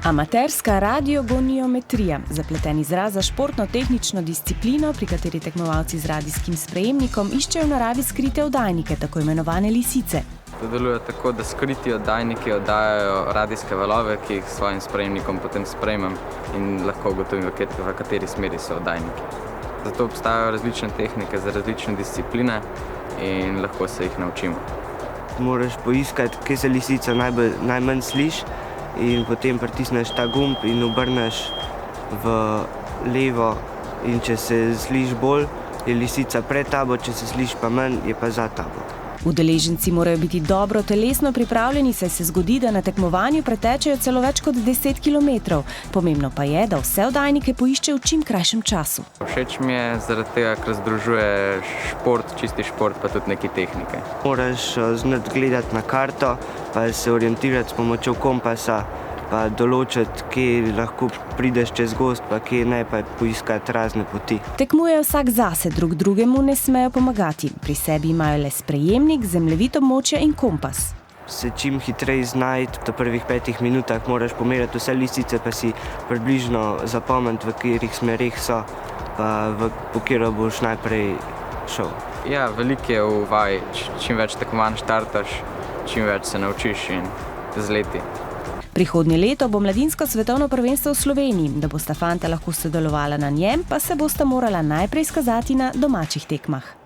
Amaterska radiogoniometrija, zapleten izraz za športno-tehnično disciplino, pri kateri tekmovalci z radijskim sprejemnikom iščejo v naravi skrite oddajnike, tako imenovane lisice. To deluje tako, da skriti oddajniki oddajajo radijske valove, ki jih s svojim sprejemnikom potem sprejmem in lahko ugotovim, v kateri smeri so oddajniki. Zato obstajajo različne tehnike za različne discipline in lahko se jih naučimo. Moraš poiskati, kje se lisica najmanj sliši, in potem pritisneš ta gumb in obrneš v levo, in če se sliši bolj, je lisica pred tabo, če se sliši pa manj, je pa za tabo. Udeleženci morajo biti dobro telesno pripravljeni, saj se zgodi, da na tekmovanju pretečejo celo več kot 10 kilometrov. Pomembno pa je, da vse oddajnike poiščejo v čim krajšem času. Všeč mi je zaradi tega, ker združuje šport, čisti šport, pa tudi neke tehnike. Moraš znati gledati na karto, pa se orientirati s pomočjo kompasa, pa določiti, kje lahko prideš čez gozd, pa kje ne, pa poiskati razne poti. Tekmujejo vsak zase, drug drugemu ne smejo pomagati. Pri sebi imajo le sprejemnik, zemljevid območja in kompas. Se čim hitreje znajti, v prvih 5 minutah moraš pomerati vse lisice, pa si približno zapomniti, v katerih smerih so, pa po katero boš najprej šel. Ja, veliko je v vaji. Čim več tekmovanj štartaš, čim več se naučiš in z leti. Prihodnje leto bo mladinsko svetovno prvenstvo v Sloveniji. Da bosta fanta lahko sodelovala na njem, pa se bosta morala najprej izkazati na domačih tekmah.